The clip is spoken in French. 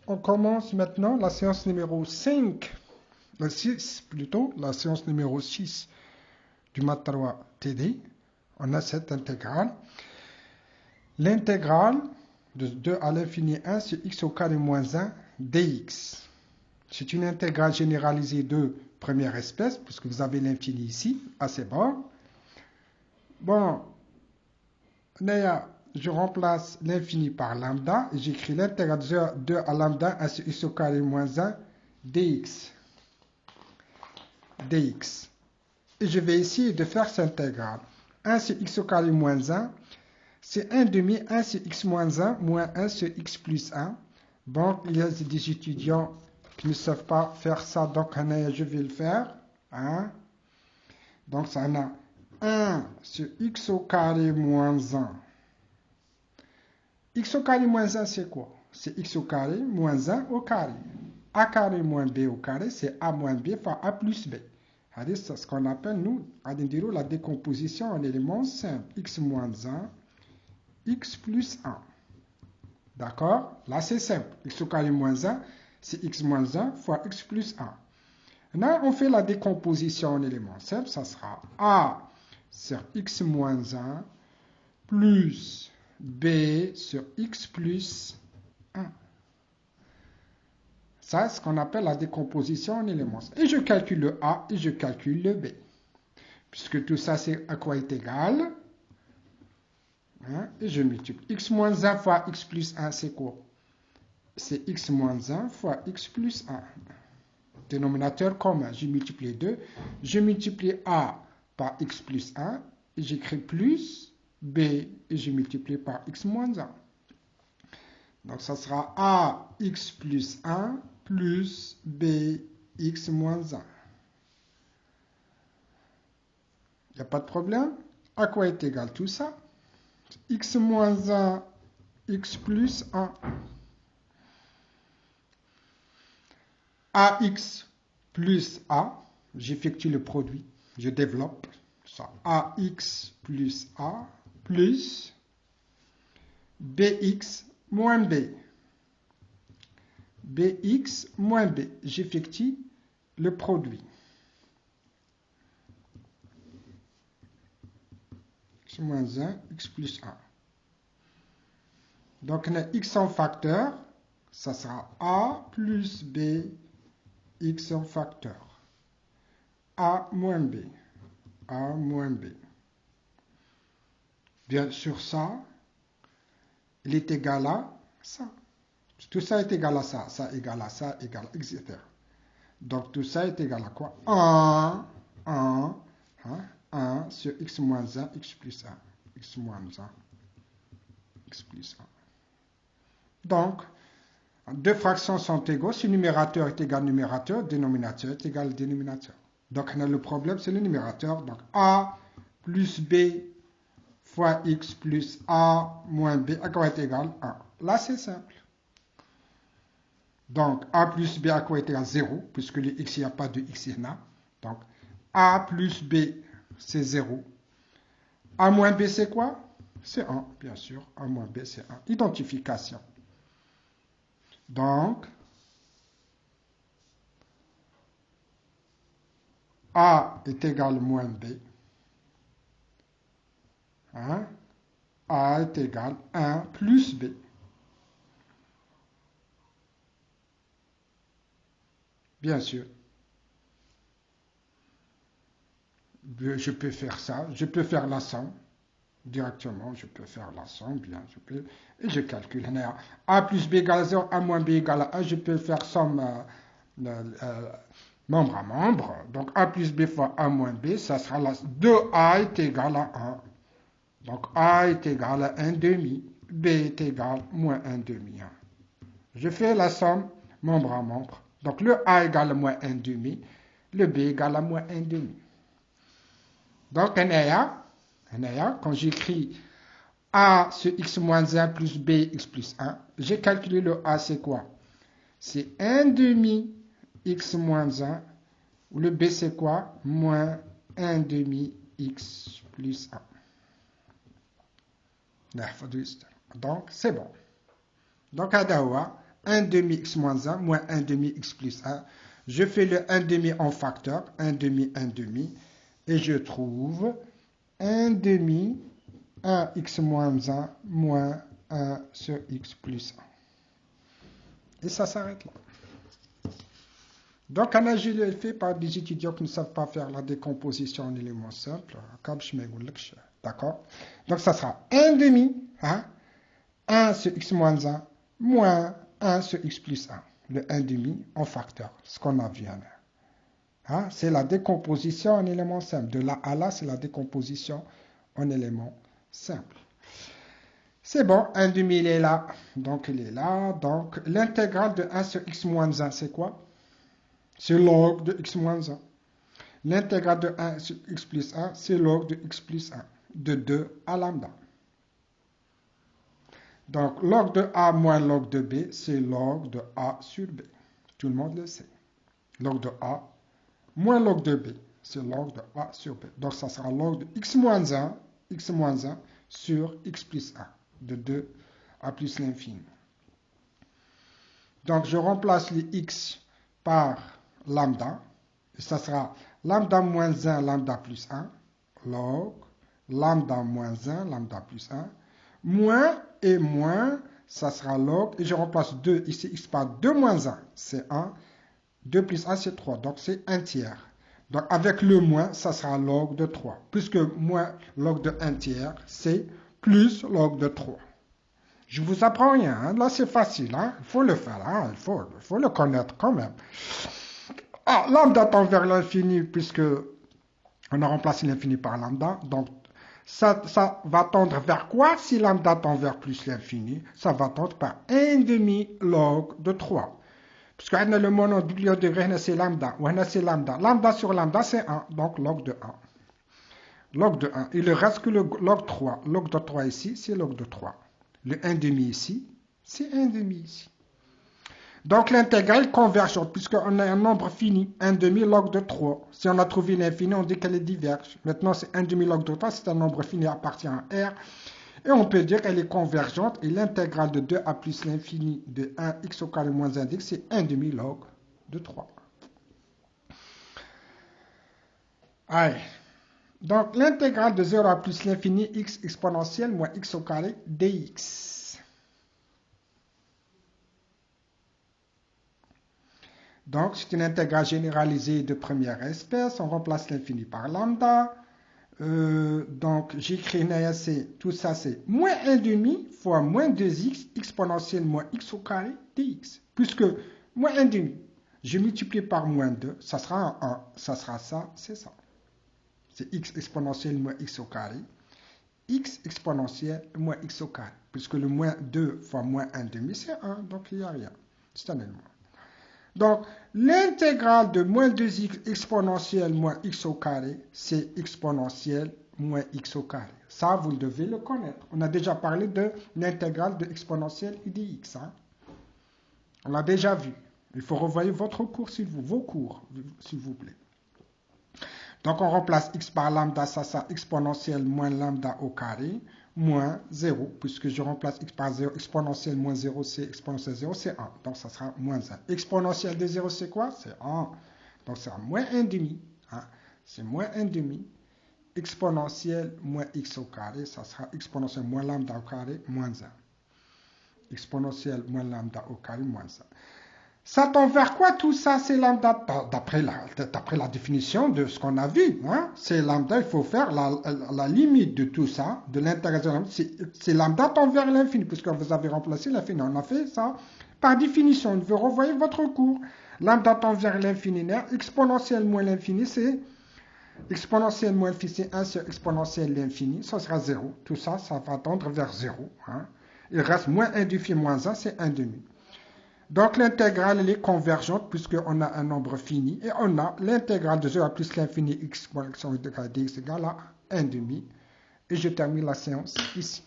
On commence maintenant la séance numéro 5, 6 plutôt, la séance numéro 6 du math 3 TD. On a cette intégrale. L'intégrale de 2 à l'infini 1 sur x au carré moins 1 dx. C'est une intégrale généralisée de première espèce, puisque vous avez l'infini ici, à ces bords. Bon, je remplace l'infini par lambda et j'écris l'intégrale de 2 à lambda 1 sur x au carré moins 1 dx. dx. Et je vais essayer de faire cette intégrale. 1 sur x au carré moins 1, c'est 1 demi 1 sur x moins 1 moins 1 sur x plus 1. Bon, il y a des étudiants qui ne savent pas faire ça, donc je vais le faire. Hein? Donc ça en a 1 sur x au carré moins 1. X au carré moins 1, c'est quoi? C'est x au carré moins 1 au carré. A carré moins b au carré, c'est a moins b fois a plus b. C'est ce qu'on appelle, nous, à Dindiro, la décomposition en éléments simples. X moins 1, x plus 1. D'accord? Là, c'est simple. X au carré moins 1, c'est x moins 1 fois x plus 1. Maintenant, on fait la décomposition en éléments simples. Ça sera a sur x moins 1 plus b sur x plus 1. Ça, c'est ce qu'on appelle la décomposition en éléments. Et je calcule le a et je calcule le b. Puisque tout ça, c'est à quoi est égal. Hein, et je multiplie. X moins 1 fois x plus 1, c'est quoi? C'est x moins 1 fois x plus 1. Dénominateur commun. Je multiplie 2. Je multiplie a par x plus 1. Et j'écris plus b. Et je multiplie par x moins 1. Donc, ça sera a x plus 1 plus b x moins 1. Il n'y a pas de problème? À quoi est égal tout ça? X moins 1, x plus 1. AX plus A, j'effectue le produit, je développe ça. AX plus A plus BX moins B. BX moins B, j'effectue le produit. X moins 1, x plus 1. Donc, on a x en facteur, ça sera A plus B, x en facteur. A moins B. A moins B. Bien sûr, ça, il est égal à ça. Tout ça est égal à ça. Ça égale à ça, égale à, etc. Donc, tout ça est égal à quoi? 1 sur x moins 1, x plus 1. X moins 1, x plus 1. Donc, deux fractions sont égaux. Si le numérateur est égal au numérateur, le dénominateur est égal au dénominateur. Donc, le problème, c'est le numérateur. Donc, a plus b fois x plus a moins b, à quoi est égal 1. Là, c'est simple. Donc, a plus b à quoi est égal 0, puisque le x, il n'y a pas de x, il y en a. Donc, a plus b, c'est 0. A moins b, c'est quoi? C'est 1, bien sûr. A moins b, c'est 1. Identification. Donc, a est égal à moins b. Hein? A est égal à 1 plus b. Bien sûr. Je peux faire ça. Je peux faire la somme. Directement, je peux faire la somme. Bien, je peux. Et je calcule. A plus b égale à 0, A moins b égale à 1. Je peux faire somme membre à membre. Donc, A plus b fois A moins b, ça sera la 2A est égal à 1. Donc, A est égal à 1 demi. B est égal à moins 1 demi. Je fais la somme membre à membre. Donc, le A égale à moins 1 demi. Le B égale à moins 1 demi. Donc, quand j'écris A sur x moins 1 plus B x plus 1, j'ai calculé le A, c'est quoi? C'est 1 demi x moins 1. Le B, c'est quoi? Moins 1 demi x plus 1. Donc, c'est bon. Donc, Adawa, 1 demi x moins 1 moins 1 demi x plus 1. Je fais le 1 demi en facteur, 1 demi, 1 demi, et je trouve 1 demi 1x moins 1 moins 1 sur x plus 1. Et ça s'arrête là. Donc, je l'ai fait par des étudiants qui ne savent pas faire la décomposition en éléments simples. D'accord? Donc, ça sera 1 demi, 1 sur x moins 1 moins 1 sur x plus 1. Le 1 demi en facteur, ce qu'on a vu là. C'est la décomposition en éléments simples. De là à là, c'est la décomposition en éléments simples. C'est bon, 1 demi, il est là. Donc, il est là. Donc, l'intégrale de 1 sur x moins 1, c'est quoi? C'est log de x moins 1. L'intégrale de 1 sur x plus 1, c'est log de x plus 1. De 2 à lambda. Donc, log de a moins log de b, c'est log de a sur b. Tout le monde le sait. Log de a moins log de b, c'est log de a sur b. Donc, ça sera log de x moins 1 sur x plus 1. De 2 à plus l'infini. Donc, je remplace les x par lambda. Et ça sera lambda moins 1, lambda plus 1. Log lambda moins 1, lambda plus 1. Moins et moins, ça sera log. Et je remplace 2 ici, x par 2 moins 1, c'est 1. 2 plus 1, c'est 3. Donc, c'est 1 tiers. Donc, avec le moins, ça sera log de 3. Puisque moins log de 1 tiers, c'est plus log de 3. Je ne vous apprends rien. Là, c'est facile. Il faut le faire. Il faut le connaître quand même. Lambda tend vers l'infini, puisque on a remplacé l'infini par lambda. Donc, ça va tendre vers quoi si lambda tend vers plus l'infini? Ça va tendre par 1 demi log de 3. Puisque le mono bibliodegré, c'est lambda. C'est lambda. Lambda sur lambda, c'est 1. Donc, log de 1. Log de 1. Il ne reste que le log 3. Log de 3 ici, c'est log de 3. Le 1 demi ici, c'est 1 demi ici. Donc, l'intégrale convergente, puisqu'on a un nombre fini, 1 demi log de 3. Si on a trouvé l'infini, on dit qu'elle est diverge. Maintenant, c'est 1 demi log de 3, c'est un nombre fini appartient à R. Et on peut dire qu'elle est convergente. Et l'intégrale de 2 à plus l'infini de 1x au carré moins 1 dx, c'est 1 demi log de 3. Allez. Donc, l'intégrale de 0 à plus l'infini x exponentielle moins x au carré dx. Donc, c'est une intégrale généralisée de première espèce. On remplace l'infini par lambda. Donc, j'écris tout ça, c'est moins 1 demi fois moins 2x exponentielle moins x au carré dx. Puisque moins 1 demi, je multiplie par moins 2, ça sera un 1. Ça sera ça, c'est ça. C'est x exponentielle moins x au carré. X exponentielle moins x au carré. Puisque le moins 2 fois moins 1 demi, c'est 1. Donc, il n'y a rien. C'est un élément. Donc, l'intégrale de moins 2x exponentielle moins x au carré, c'est exponentielle moins x au carré. Ça, vous devez le connaître. On a déjà parlé de l'intégrale de exponentielle et de x. On l'a déjà vu. Il faut revoyer votre cours, vos cours, s'il vous plaît. Donc, on remplace x par lambda, ça sera exponentielle moins lambda au carré, moins 0, puisque je remplace x par 0, exponentielle moins 0, c'est exponentielle 0, c'est 1. Donc, ça sera moins 1. Exponentielle de 0, c'est quoi? C'est 1. Donc, ça sera moins 1 demi. C'est moins 1 demi. Exponentielle moins x au carré, ça sera exponentielle moins lambda au carré, moins 1. Exponentielle moins lambda au carré, moins 1. Ça tend vers quoi tout ça? C'est lambda, d'après la définition de ce qu'on a vu. C'est lambda, il faut faire la limite de tout ça, de l'intégration. C'est lambda tend vers l'infini, puisque vous avez remplacé l'infini. On a fait ça par définition. Vous revoyez votre cours. Lambda tend vers l'infini. Exponentielle moins l'infini, c'est exponentielle moins l'infini, c'est 1 sur exponentielle l'infini. Ça sera 0. Tout ça, ça va tendre vers 0. Il reste moins 1 demi moins 1, c'est 1 demi. Donc, l'intégrale, elle est convergente puisqu'on a un nombre fini. Et on a l'intégrale de 0 à plus l'infini x exponentielle de dx égale à 1 demi. Et je termine la séance ici.